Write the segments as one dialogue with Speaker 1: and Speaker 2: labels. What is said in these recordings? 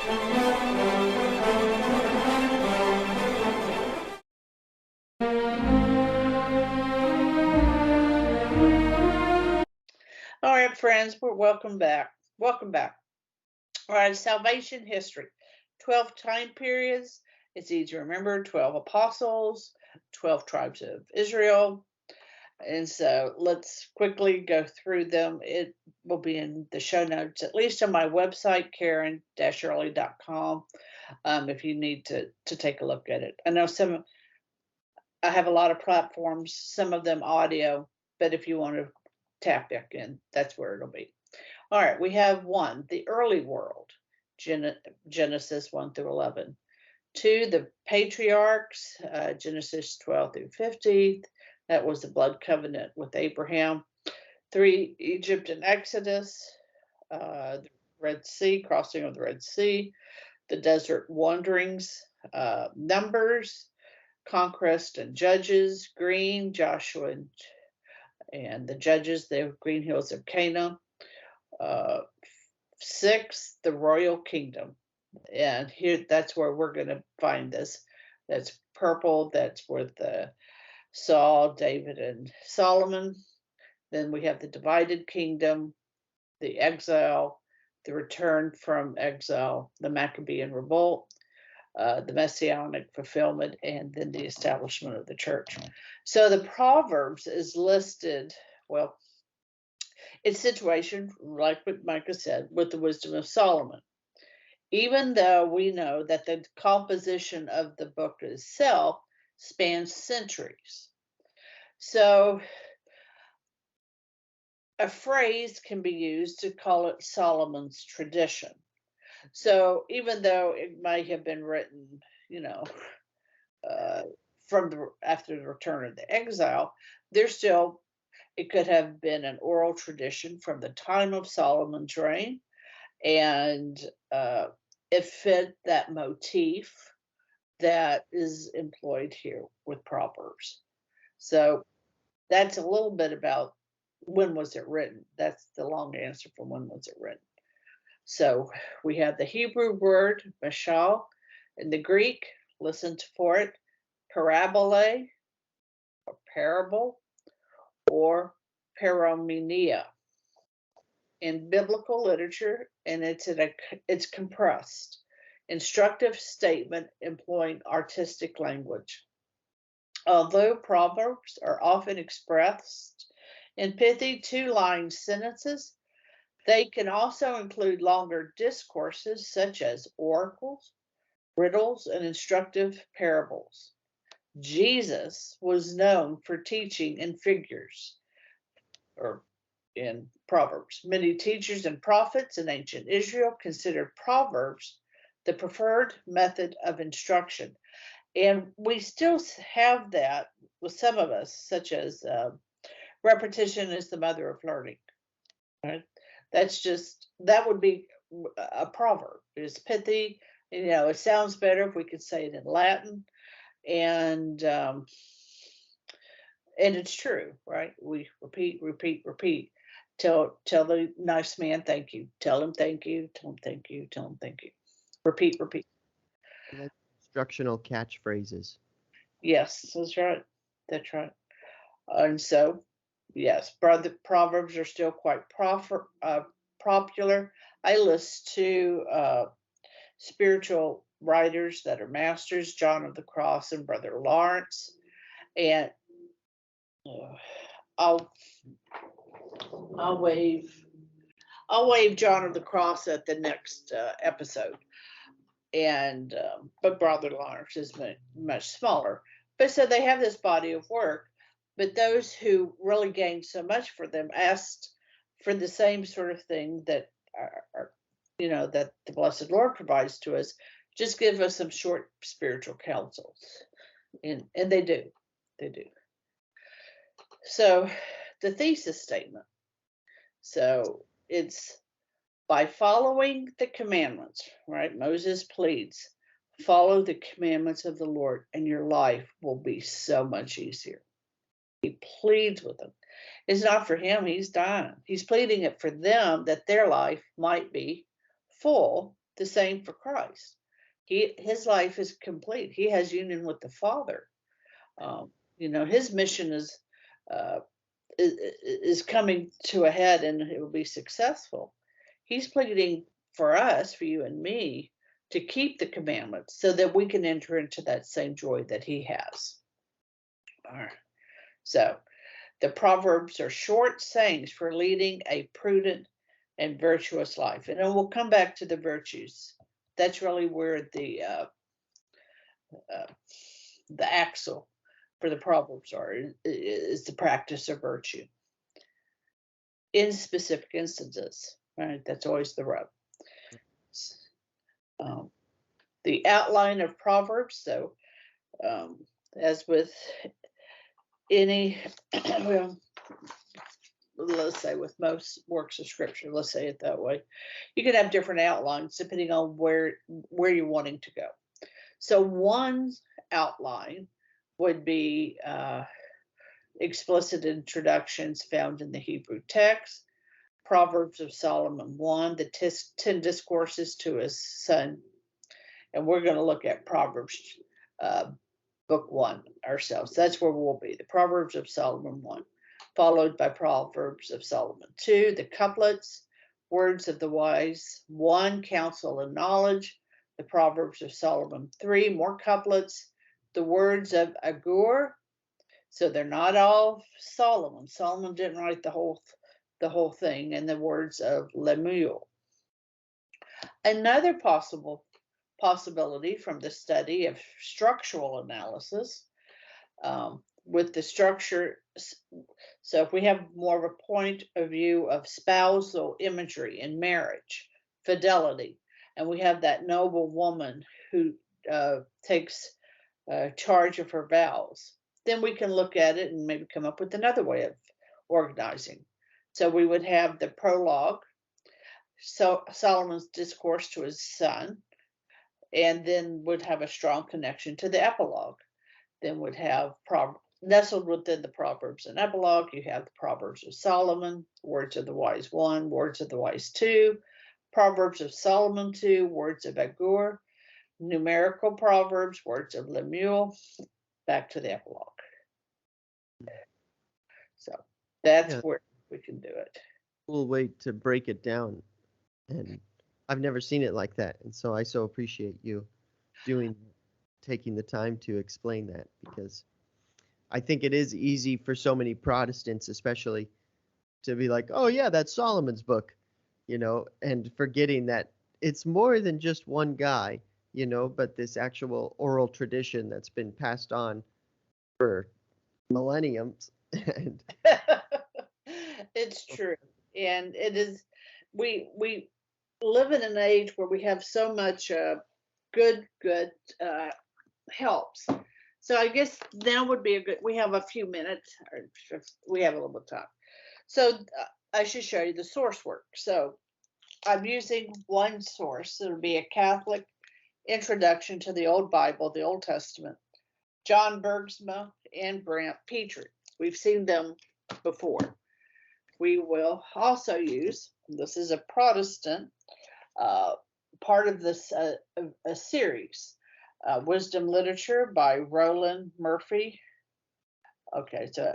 Speaker 1: All right, friends, we're welcome back. Welcome back. All right, salvation history. 12 time periods. It's easy to remember 12 apostles, 12 tribes of Israel. And so let's quickly go through them. It will be in the show notes, at least on my website, karen-early.com, if you need to take a look at it. I know I have a lot of platforms, some of them audio, but if you want to tap back in, that's where it'll be. All right, we have one, the early world, Genesis 1 through 11. Two, the patriarchs, Genesis 12 through 50. That was the blood covenant with Abraham. Three, Egypt and Exodus, the Red Sea, crossing of the Red Sea, the desert wanderings, Numbers, conquest and Judges, Green, Joshua and the Judges, the green hills of Canaan. 6, the royal kingdom. And here, that's where we're going to find this. That's purple. That's with Saul, David, and Solomon. Then we have the divided kingdom, the exile, the return from exile, the Maccabean revolt, the messianic fulfillment, and then the establishment of the church. So the Proverbs is listed, well, its situation, like what Micah said, with the wisdom of Solomon. Even though we know that the composition of the book itself spans centuries. So a phrase can be used to call it Solomon's tradition. So even though it may have been written, after the return of the exile, it could have been an oral tradition from the time of Solomon's reign, and it fit that motif that is employed here with Proverbs. So that's a little bit about when was it written. That's the long answer for when was it written. So we have the Hebrew word mashal, in the Greek, listen for it, parabole, or parable, or paromenia. In biblical literature, and it's compressed, instructive statement employing artistic language. Although proverbs are often expressed in pithy two-line sentences, they can also include longer discourses such as oracles, riddles, and instructive parables. Jesus was known for teaching in figures, or in Proverbs. Many teachers and prophets in ancient Israel considered Proverbs the preferred method of instruction. And we still have that with some of us, such as repetition is the mother of learning. Right? That would be a proverb. It's pithy. It sounds better if we could say it in Latin. And it's true, right? We repeat, repeat, repeat. Tell the nice man thank you. Tell him thank you. Tell him thank you. Tell him thank you. Repeat, repeat.
Speaker 2: Like instructional catchphrases.
Speaker 1: Yes, that's right. That's right. And so, yes, Proverbs are still quite popular. I list two spiritual writers that are masters, John of the Cross and Brother Lawrence. And I'll wave John of the Cross at the next episode, and but Brother Lawrence is much smaller. But so they have this body of work. But those who really gained so much for them asked for the same sort of thing that that the Blessed Lord provides to us. Just give us some short spiritual counsels, and they do. So the thesis statement. So it's by following the commandments, right? Moses pleads, follow the commandments of the Lord and your life will be so much easier. He pleads with them. It's not for him, he's dying. He's pleading it for them that their life might be full The same for Christ. His life is complete. He has union with the Father. His mission uh, is coming to a head, and it will be successful. He's pleading for us, for you and me, to keep the commandments so that we can enter into that same joy that he has. All right. So the Proverbs are short sayings for leading a prudent and virtuous life. And then we'll come back to the virtues. That's really where uh, the axle for the Proverbs is the practice of virtue in specific instances. Right? That's always the rub. Um, the outline of Proverbs. So, as with any, well, let's say with most works of scripture, let's say it that way, you can have different outlines depending on where you're wanting to go. So one outline would be explicit introductions found in the Hebrew text, Proverbs of Solomon 1, the 10 discourses to his son. And we're going to look at Proverbs book 1 ourselves. That's where we'll be, the Proverbs of Solomon 1, followed by Proverbs of Solomon 2, the couplets, words of the wise 1, counsel and knowledge, the Proverbs of Solomon 3, more couplets, the words of Agur. So they're not all Solomon. Solomon didn't write the whole thing, and the words of Lemuel. Another possibility from the study of structural analysis with the structure. So if we have more of a point of view of spousal imagery in marriage, fidelity, and we have that noble woman who takes charge of her vows, then we can look at it and maybe come up with another way of organizing. So we would have the prologue, so Solomon's discourse to his son, and then would have a strong connection to the epilogue. Then would have nestled within the Proverbs and epilogue, you have the Proverbs of Solomon, words of the wise 1, words of the wise 2, Proverbs of Solomon 2, words of Agur, numerical Proverbs, words of Lemuel, back to the epilogue. So that's where we can do it.
Speaker 2: Cool way to break it down. And I've never seen it like that. And so I so appreciate you taking the time to explain that, because I think it is easy for so many Protestants, especially, to be like, oh, yeah, that's Solomon's book, and forgetting that it's more than just one guy, but this actual oral tradition that's been passed on for millenniums. And
Speaker 1: it's true. And it is, we live in an age where we have so much good helps. So I guess now would be we have a few minutes, or we have a little bit of time. So I should show you the source work. So I'm using one source. It'll be a Catholic introduction to the Old Bible, the Old Testament, John Bergsma and Brant Petrie. We've seen them before. We will also use, this is a Protestant part of this a series, Wisdom Literature by Roland Murphy. Okay, so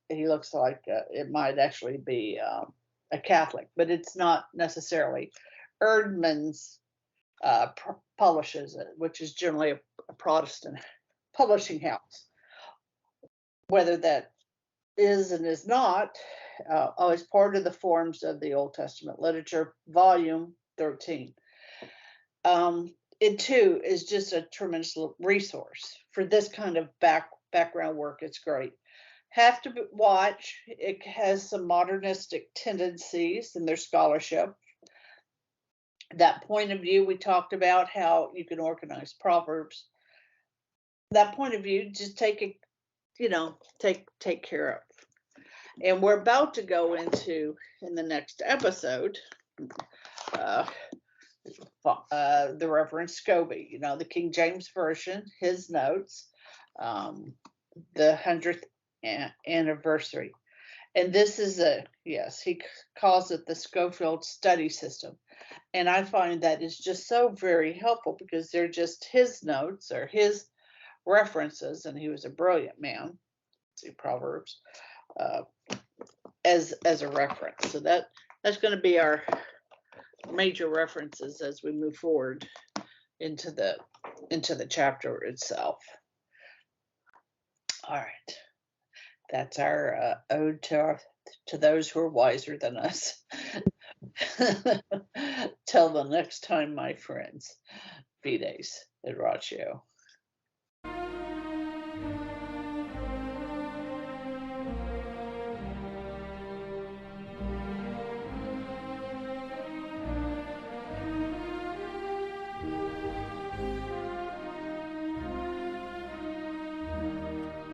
Speaker 1: he looks like it might actually be a Catholic, but it's not necessarily. Erdman's publishes it, which is generally a Protestant publishing house. Whether that is and is not, is part of the Forms of the Old Testament Literature, Volume 13. It too is just a tremendous resource for this kind of background work. It's great. Have to watch. It has some modernistic tendencies in their scholarship. That point of view, we talked about how you can organize Proverbs. That point of view, just take it, take care of. And we're about to go into, in the next episode, the Reverend Scobie, the King James Version, his notes, the 100th anniversary. And this is a yes, calls it the Schofield study system. And I find that is just so very helpful because they're just his notes or his references, and he was a brilliant man. See Proverbs uh, as a reference. So that's going to be our major references as we move forward into the chapter itself. All right, that's our ode to those who are wiser than us. Till the next time, my friends. Fides et Ratio.